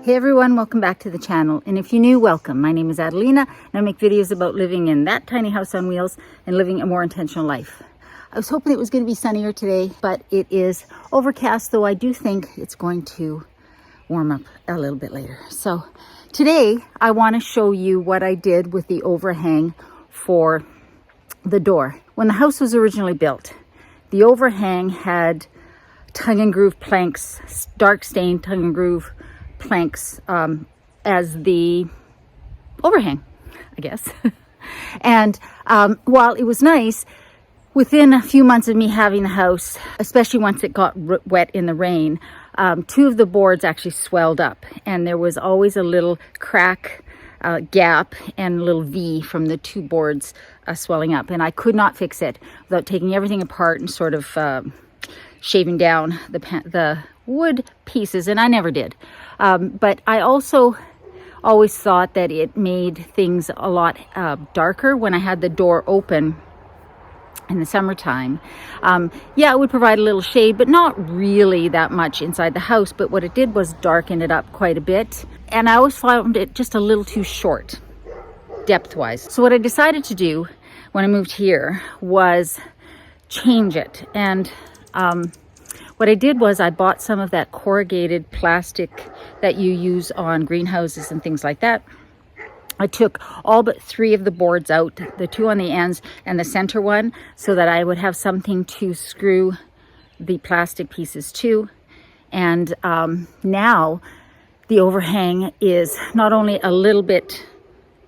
Hey everyone, welcome back to the channel. And if you're new, welcome. My name is Adelina and I make videos about living in that tiny house on wheels and living a more intentional life. I was hoping it was going to be sunnier today, but it is overcast, though I do think it's going to warm up a little bit later. So today I want to show you what I did with the overhang for the door. When the house was originally built, the overhang had tongue and groove planks, dark stained tongue and groove planks as the overhang, I guess. And while it was nice, within a few months of me having the house, especially once it got wet in the rain, two of the boards actually swelled up, and there was always a little crack, gap, and a little V from the two boards swelling up, and I could not fix it without taking everything apart and sort of shaving down the wood pieces, and I never did. But I also always thought that it made things a lot darker when I had the door open in the summertime. Yeah, it would provide a little shade, but not really that much inside the house. But what it did was darken it up quite a bit. And I always found it just a little too short, depth-wise. So what I decided to do when I moved here was change it. And what I did was I bought some of that corrugated plastic that you use on greenhouses and things like that. I took all but 3 of the boards out, the 2 on the ends and the center one, so that I would have something to screw the plastic pieces to. And now the overhang is not only a little bit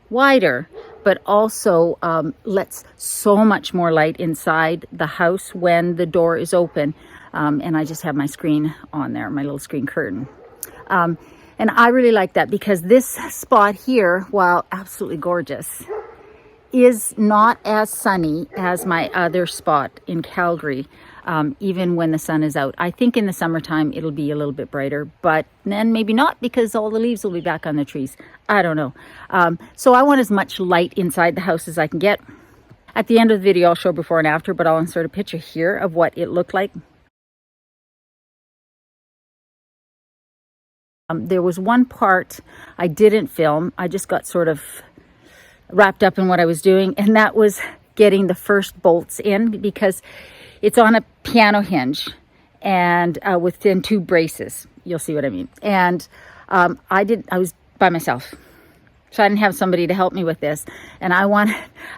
wider, but also lets so much more light inside the house when the door is open. And I just have my screen on there, my little screen curtain. And I really like that because this spot here, while absolutely gorgeous, is not as sunny as my other spot in Calgary, even when the sun is out. I think in the summertime it'll be a little bit brighter, but then maybe not because all the leaves will be back on the trees. I don't know. So I want as much light inside the house as I can get. At the end of the video, I'll show before and after, but I'll insert a picture here of what it looked like. There was one part I didn't film. I just got sort of wrapped up in what I was doing, and that was getting the first bolts in because it's on a piano hinge and within 2 braces. You'll see what I mean. And I was by myself, so I didn't have somebody to help me with this, and I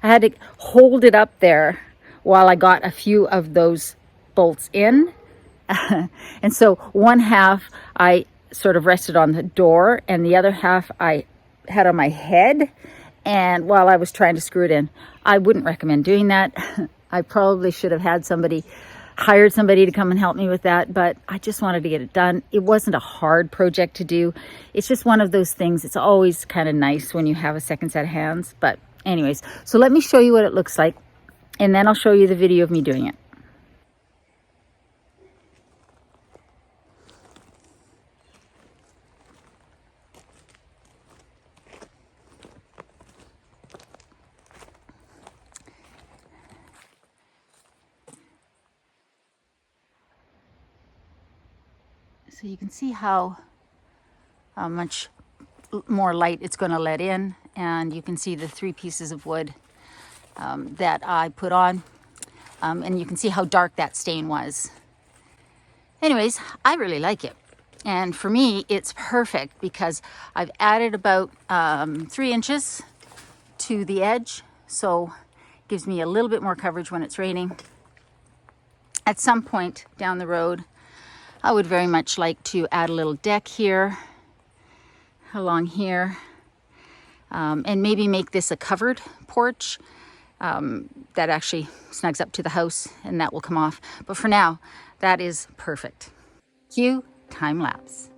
had to hold it up there while I got a few of those bolts in. And so one half I sort of rested on the door, and the other half I had on my head, and while I was trying to screw it in. I wouldn't recommend doing that. I probably should have hired somebody to come and help me with that, but I just wanted to get it done. It wasn't a hard project to do. It's just one of those things. It's always kind of nice when you have a second set of hands. But anyways, so let me show you what it looks like, and then I'll show you the video of me doing it. So you can see how much more light it's going to let in, and you can see the 3 pieces of wood that I put on, and you can see how dark that stain was. Anyways, I really like it, and for me it's perfect because I've added about 3 inches to the edge, so it gives me a little bit more coverage when it's raining. At some point down the road, I would very much like to add a little deck here, along here, and maybe make this a covered porch that actually snugs up to the house, and that will come off. But for now, that is perfect. Cue time lapse.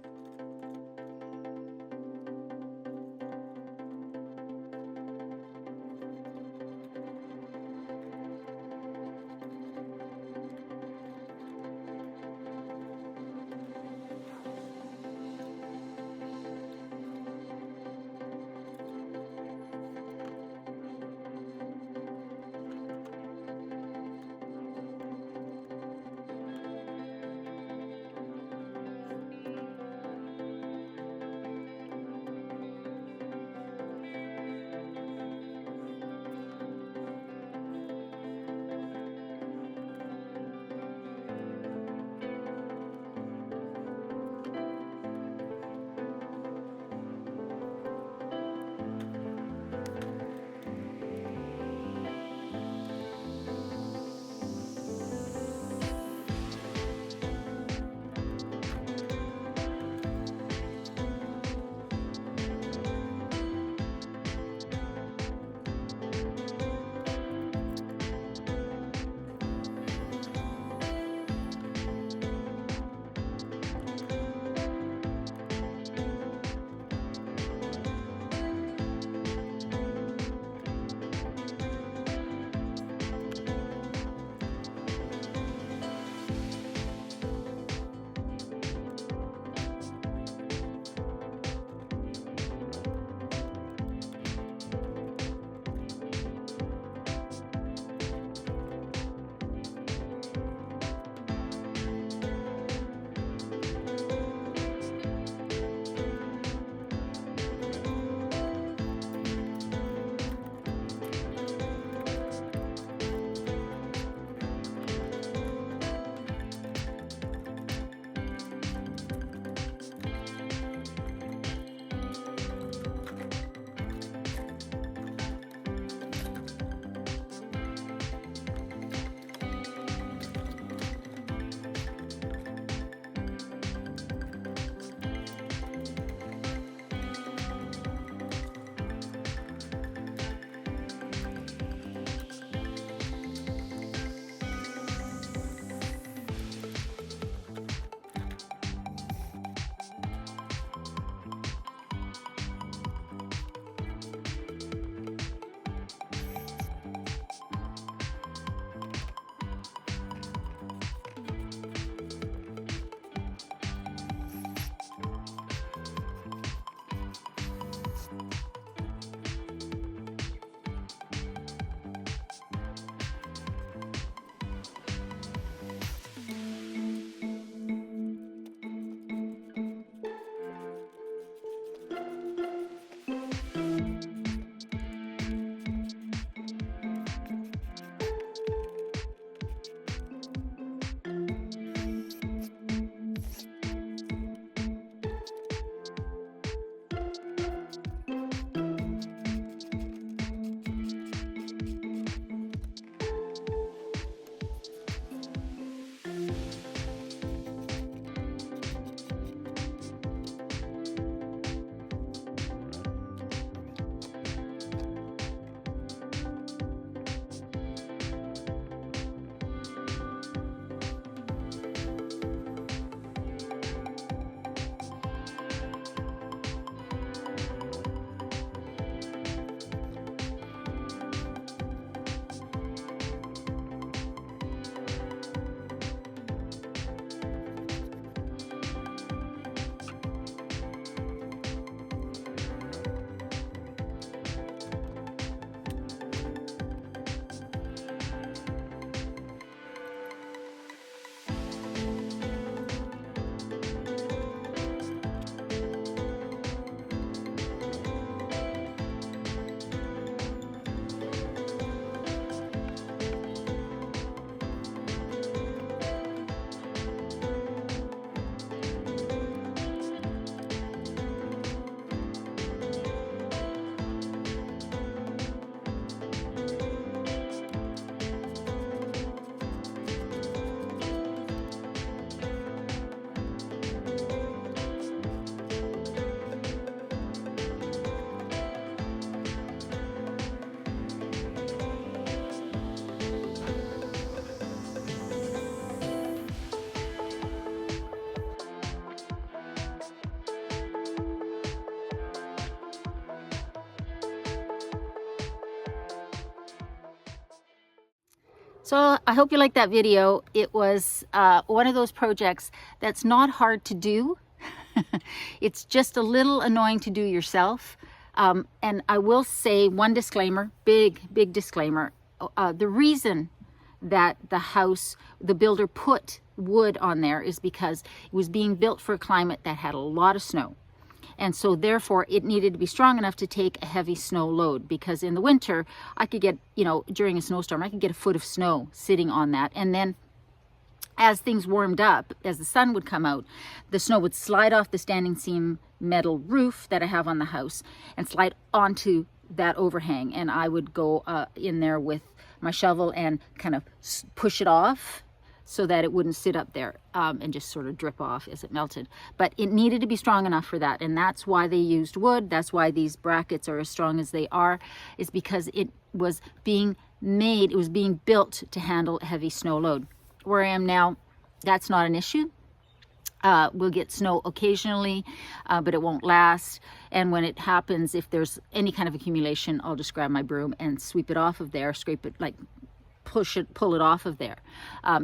So I hope you liked that video. It was one of those projects that's not hard to do. It's just a little annoying to do yourself. And I will say one disclaimer, big disclaimer. The reason that the builder put wood on there is because it was being built for a climate that had a lot of snow. And so therefore it needed to be strong enough to take a heavy snow load, because in the winter I could get, during a snowstorm, I could get a foot of snow sitting on that. And then as things warmed up, as the sun would come out, the snow would slide off the standing seam metal roof that I have on the house and slide onto that overhang. And I would go in there with my shovel and kind of push it off so that it wouldn't sit up there and just sort of drip off as it melted. But it needed to be strong enough for that, and that's why they used wood. That's why these brackets are as strong as they are, is because it was being made, it was being built to handle a heavy snow load. Where I am now, that's not an issue. We'll get snow occasionally, but it won't last. And when it happens, if there's any kind of accumulation, I'll just grab my broom and sweep it off of there, scrape it, like pull it off of there.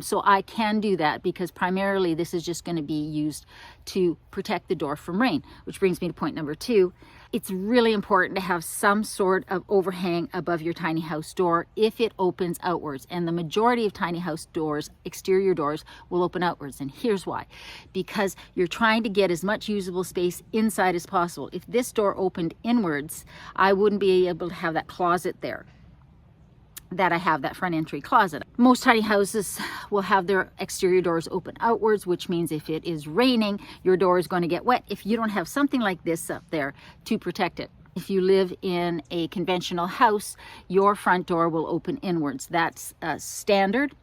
So I can do that, because primarily this is just going to be used to protect the door from rain, which brings me to point number 2. It's really important to have some sort of overhang above your tiny house door if it opens outwards. And the majority of tiny house doors, exterior doors, will open outwards. And here's why. Because you're trying to get as much usable space inside as possible. If this door opened inwards, I wouldn't be able to have that closet there that I have, that front entry closet. Most tiny houses will have their exterior doors open outwards, which means if it is raining, your door is going to get wet if you don't have something like this up there to protect it. If you live in a conventional house, your front door will open inwards. That's standard.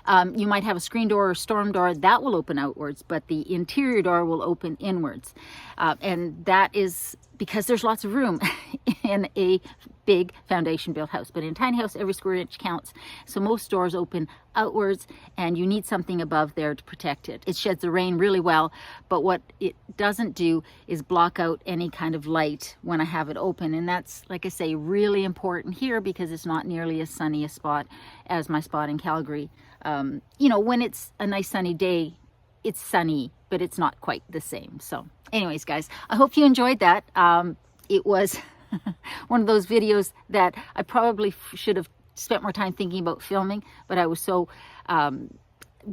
You might have a screen door or storm door that will open outwards, but the interior door will open inwards. And that is because there's lots of room in a big foundation built house. But in a tiny house, every square inch counts. So most doors open outwards, and you need something above there to protect it. It sheds the rain really well, but what it doesn't do is block out any kind of light when I have it open. And that's, like I say, really important here, because it's not nearly as sunny a spot as my spot in Calgary. When it's a nice sunny day, it's sunny, but it's not quite the same. So anyways, guys, I hope you enjoyed that. It was one of those videos that I probably should have spent more time thinking about filming, but I was so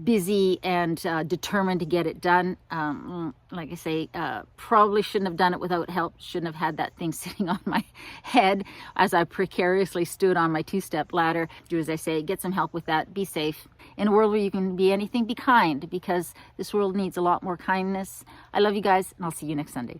busy and determined to get it done. Like I say, probably shouldn't have done it without help. Shouldn't have had that thing sitting on my head as I precariously stood on my 2-step ladder. Do as I say, get some help with that. Be safe. In a world where you can be anything, be kind, because this world needs a lot more kindness. I love you guys, and I'll see you next Sunday.